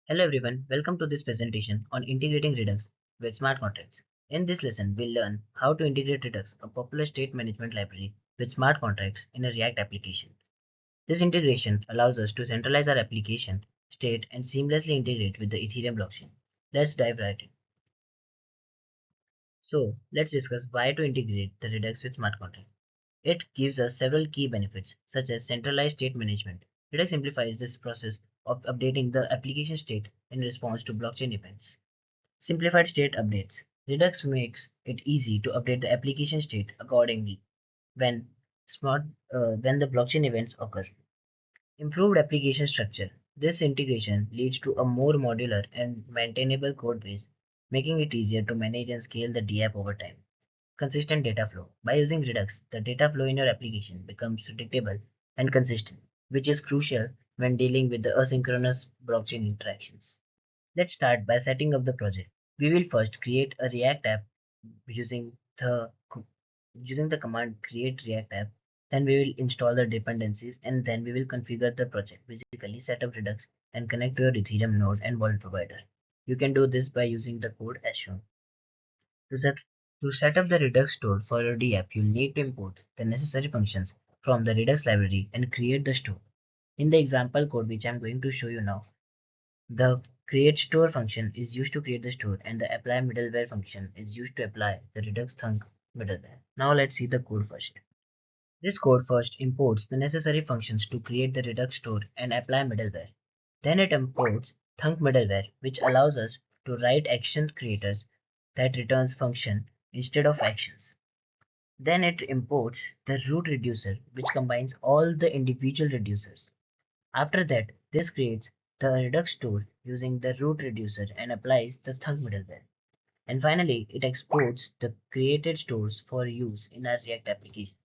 Hello everyone, welcome to this presentation on integrating Redux with smart contracts. In this lesson, we'll learn how to integrate Redux, a popular state management library, with smart contracts in a React application. This integration allows us to centralize our application state and seamlessly integrate with the Ethereum blockchain. Let's dive right in. So, let's discuss why to integrate the Redux with smart contracts. It gives us several key benefits, such as centralized state management. Redux simplifies this process of updating the application state in response to blockchain events. Simplified state updates. Redux makes it easy to update the application state accordingly when smart when the blockchain events occur. Improved application structure. This integration leads to a more modular and maintainable code base, making it easier to manage and scale the DApp over time. Consistent data flow. By using Redux, the data flow in your application becomes predictable and consistent, which is crucial when dealing with the asynchronous blockchain interactions. Let's start by setting up the project. We will first create a React app using the command create React app. Then we will install the dependencies and then we will configure the project. Basically, set up Redux and connect to your Ethereum node and wallet provider. You can do this by using the code as shown. To set to set up the Redux store for your DApp, you'll need to import the necessary functions from the Redux library and create the store. In the example code which I'm going to show you now, the create store function is used to create the store and the apply middleware function is used to apply the Redux thunk middleware. Now let's see the code first. This code first imports the necessary functions to create the Redux store and apply middleware. Then it imports thunk middleware, which allows us to write action creators that returns function instead of actions. Then it imports the root reducer, which combines all the individual reducers. After that, this creates the Redux store using the root reducer and applies the thunk middleware. And finally, it exports the created stores for use in our React application.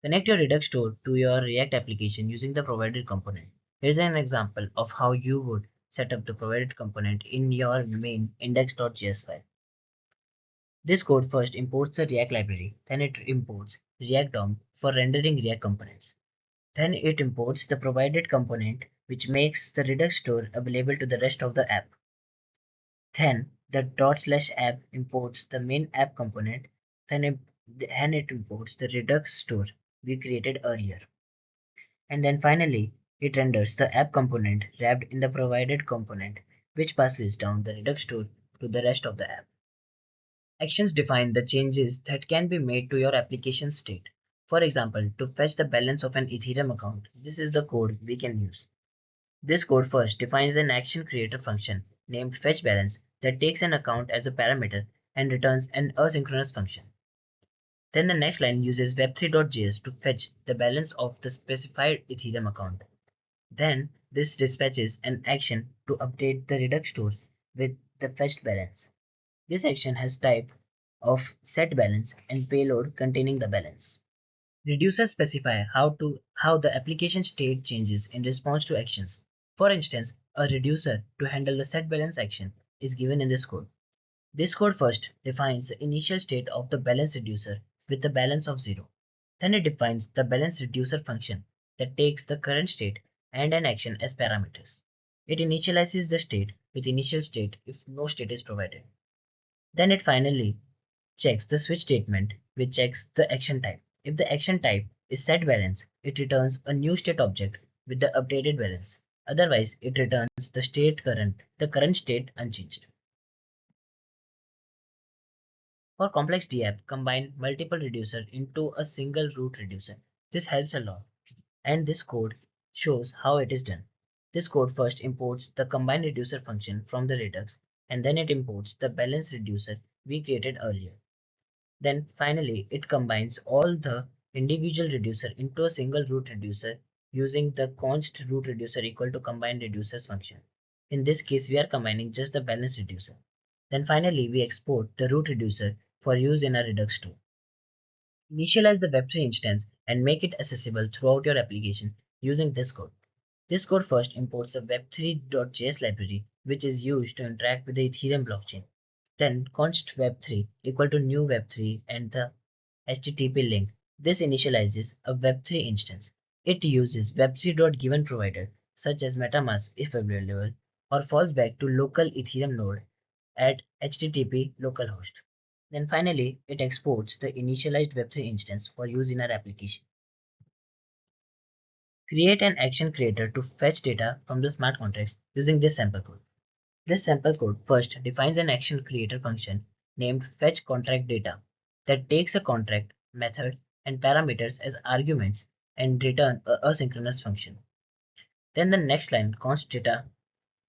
Connect your Redux store to your React application using the provided component. Here's an example of how you would set up the provided component in your main index.js file. This code first imports the React library, then it imports React DOM for rendering React components. Then it imports the provided component which makes the Redux store available to the rest of the app. Then the /app imports the main app component, then it imports the Redux store we created earlier. And then finally, it renders the app component wrapped in the provided component, which passes down the Redux store to the rest of the app. Actions define the changes that can be made to your application state. For example, to fetch the balance of an Ethereum account, this is the code we can use. This code first defines an action creator function named fetchBalance that takes an account as a parameter and returns an asynchronous function. Then the next line uses web3.js to fetch the balance of the specified Ethereum account. Then this dispatches an action to update the Redux store with the fetched balance. This action has type of setBalance and payload containing the balance. Reducers specify how the application state changes in response to actions. For instance, a reducer to handle the setBalance action is given in this code. This code first defines the initial state of the balance reducer with the balance of 0. Then it defines the balance reducer function that takes the current state and an action as parameters. It initializes the state with initial state if no state is provided. Then it finally checks the switch statement, which checks the action type. If the action type is setBalance, it returns a new state object with the updated balance. Otherwise, it returns the current state unchanged. For complex DApp, combine multiple reducers into a single root reducer. This helps a lot, and this code shows how it is done. This code first imports the combine reducer function from the Redux, and then it imports the balance reducer we created earlier. Then finally, it combines all the individual reducer into a single root reducer using the const root reducer equal to combine reducers function. In this case, we are combining just the balance reducer. Then finally, we export the root reducer for use in our Redux store. Initialize the Web3 instance and make it accessible throughout your application using this code. This code first imports a web3.js library which is used to interact with the Ethereum blockchain. Then const web3 equal to new web3 and the HTTP link. This initializes a web3 instance. It uses web3.givenProvider such as MetaMask if available, or falls back to local Ethereum node at HTTP localhost. Then finally, it exports the initialized Web3 instance for use in our application. Create an action creator to fetch data from the smart contracts using this sample code. This sample code first defines an action creator function named fetchContractData that takes a contract, method, and parameters as arguments and return a asynchronous function. Then the next line const data.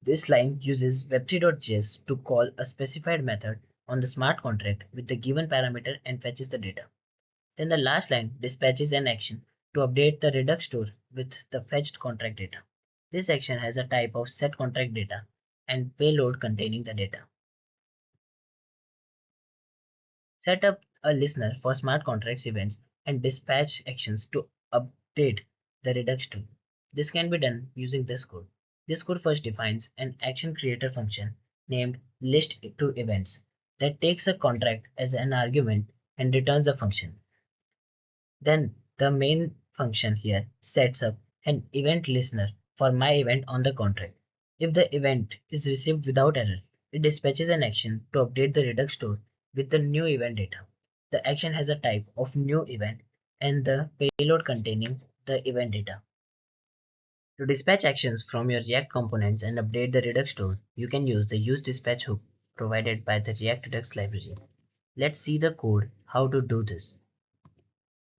This line uses web3.js to call a specified method on the smart contract with the given parameter and fetches the data. Then the last line dispatches an action to update the Redux store with the fetched contract data. This action has a type of set contract data and payload containing the data. Set up a listener for smart contracts events and dispatch actions to update the Redux tool. This can be done using this code. This code first defines an action creator function named list to events that takes a contract as an argument and returns a function. Then the main function here sets up an event listener for my event on the contract. If the event is received without error, it dispatches an action to update the Redux store with the new event data. The action has a type of new event and the payload containing the event data. To dispatch actions from your React components and update the Redux store, you can use the useDispatch hook provided by the React Redux library. Let's see the code how to do this.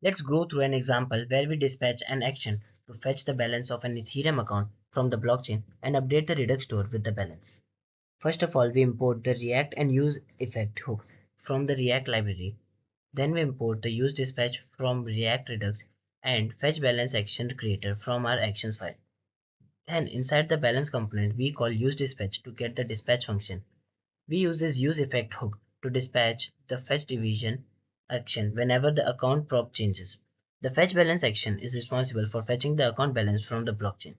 Let's go through an example where we dispatch an action to fetch the balance of an Ethereum account from the blockchain and update the Redux store with the balance. First of all, we import the React and use effect hook from the React library. Then we import the use dispatch from React Redux and fetch balance action creator from our actions file. Then inside the balance component, we call use dispatch to get the dispatch function. We use this use effect hook to dispatch the fetch division action whenever the account prop changes. The fetch balance action is responsible for fetching the account balance from the blockchain.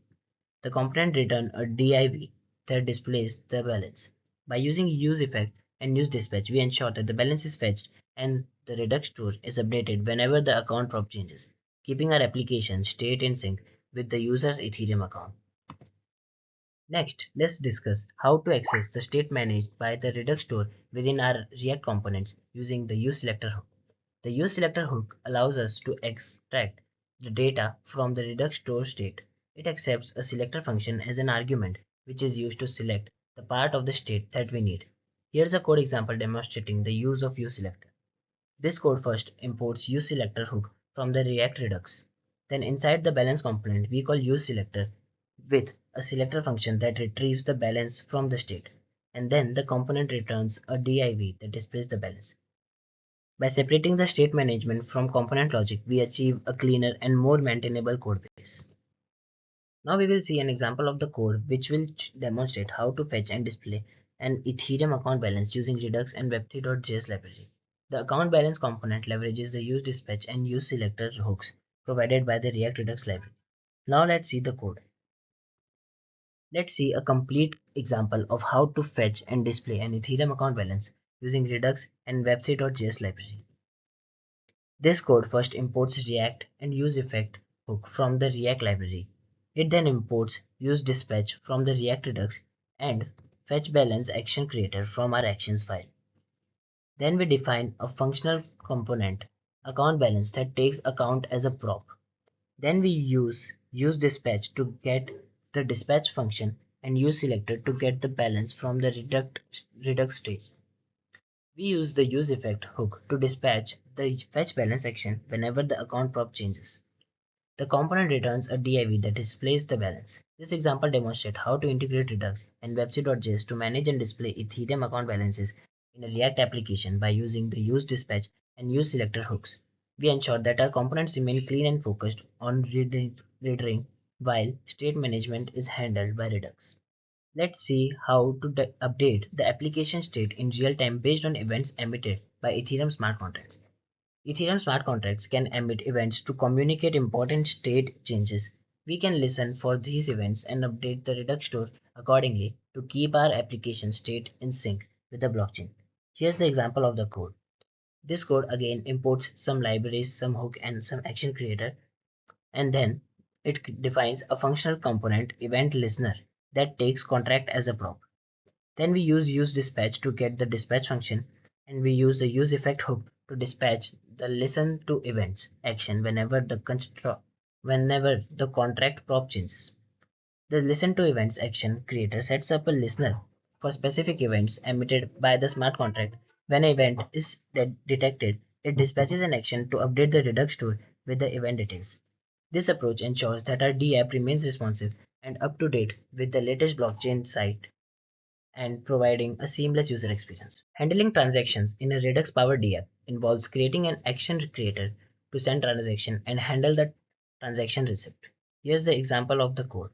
The component return a div that displays the balance. By using use effect and use dispatch, we ensure that the balance is fetched and the Redux store is updated whenever the account prop changes, keeping our application state in sync with the user's Ethereum account. Next, let's discuss how to access the state managed by the Redux store within our React components using the useSelector hook. The useSelector hook allows us to extract the data from the Redux store state. It accepts a selector function as an argument, which is used to select the part of the state that we need. Here's a code example demonstrating the use of useSelector. This code first imports useSelector hook from the React Redux. Then inside the balance component, we call useSelector with a selector function that retrieves the balance from the state. And then the component returns a div that displays the balance. By separating the state management from component logic, we achieve a cleaner and more maintainable code base. Now we will see an example of the code which will demonstrate how to fetch and display an Ethereum account balance using Redux and web3.js library. The account balance component leverages the useDispatch and useSelector hooks provided by the React Redux library. Now let's see the code. Let's see a complete example of how to fetch and display an Ethereum account balance using Redux and web3.js library. This code first imports React and useEffect hook from the React library. It then imports useDispatch from the React Redux and fetchBalance action creator from our actions file. Then we define a functional component, account balance, that takes account as a prop. Then we useDispatch to get the dispatch function and useSelector to get the balance from the Redux stage. We use the useEffect hook to dispatch the fetchBalance action whenever the account prop changes. The component returns a div that displays the balance. This example demonstrates how to integrate Redux and webc.js to manage and display Ethereum account balances in a React application by using the useDispatch and useSelector hooks. We ensure that our components remain clean and focused on rendering while state management is handled by Redux. Let's see how to update the application state in real time based on events emitted by Ethereum smart contracts. Ethereum smart contracts can emit events to communicate important state changes. We can listen for these events and update the Redux store accordingly to keep our application state in sync with the blockchain. Here's the example of the code. This code again imports some libraries, some hook, and some action creator, and then It defines a functional component event listener that takes contract as a prop. Then we use useDispatch to get the dispatch function, and we use the useEffect hook to dispatch the listen to events action whenever the contract prop changes. The listen to events action creator sets up a listener for specific events emitted by the smart contract. When an event is detected, it dispatches an action to update the Redux store with the event details. This approach ensures that our DApp remains responsive and up to date with the latest blockchain site and providing a seamless user experience. Handling transactions in a Redux powered DApp involves creating an action creator to send transaction and handle the transaction receipt. Here's the example of the code.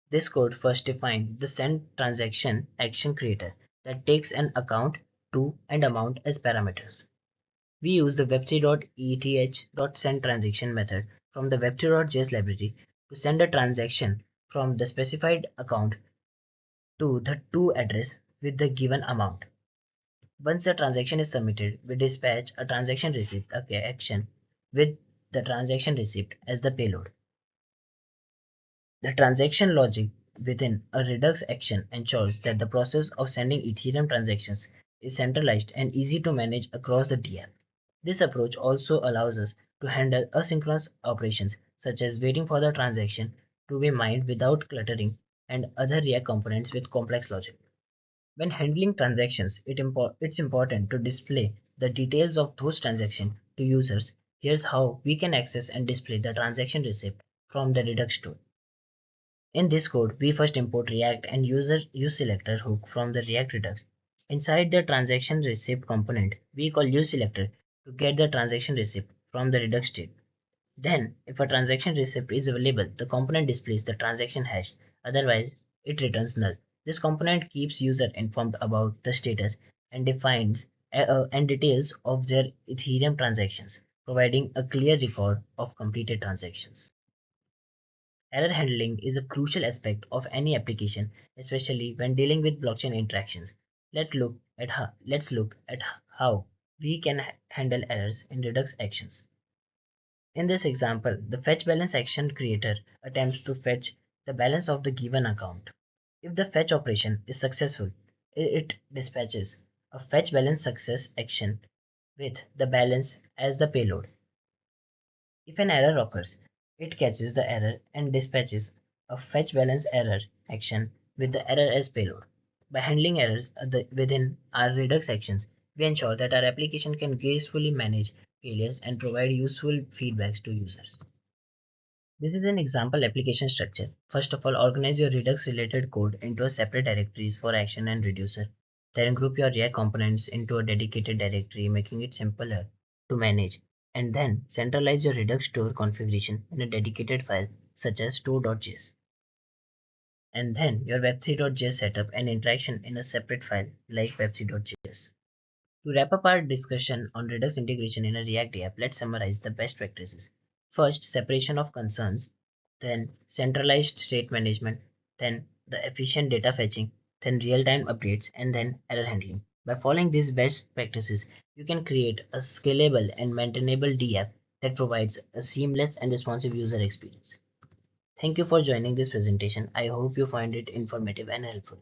This code first defines the send transaction action creator that takes an account, to, and amount as parameters. We use the web3.eth.send transaction method from the web3.js library to send a transaction from the specified account to the to address with the given amount. Once the transaction is submitted, we dispatch a transaction receipt action with the transaction receipt as the payload. The transaction logic within a Redux action ensures that the process of sending Ethereum transactions is centralized and easy to manage across the DApp. This approach also allows us to handle asynchronous operations such as waiting for the transaction to be mined without cluttering and other React components with complex logic. When handling transactions, it's important to display the details of those transactions to users. Here's how we can access and display the transaction receipt from the Redux store. In this code, we first import React and useSelector hook from the React Redux. Inside the transaction receipt component, we call useSelector to get the transaction receipt from the Redux state. Then, if a transaction receipt is available, the component displays the transaction hash, otherwise it returns null. This component keeps user informed about the status and defines and details of their Ethereum transactions, providing a clear record of completed transactions. Error handling is a crucial aspect of any application, especially when dealing with blockchain interactions. Let's look at how we can handle errors in Redux actions. In this example, the fetch balance action creator attempts to fetch the balance of the given account. If the fetch operation is successful, it dispatches a fetch balance success action with the balance as the payload. If an error occurs, it catches the error and dispatches a fetch balance error action with the error as payload. By handling errors within our Redux actions, we ensure that our application can gracefully manage failures and provide useful feedbacks to users. This is an example application structure. First of all, organize your Redux related code into a separate directories for action and reducer. Then group your React components into a dedicated directory, making it simpler to manage. And then centralize your Redux store configuration in a dedicated file such as store.js. And then your web3.js setup and interaction in a separate file like web3.js. To wrap up our discussion on Redux integration in a React app, let's summarize the best practices. First, separation of concerns, then centralized state management, then the efficient data fetching, then real-time updates, and then error handling. By following these best practices, you can create a scalable and maintainable DApp that provides a seamless and responsive user experience. Thank you for joining this presentation. I hope you find it informative and helpful.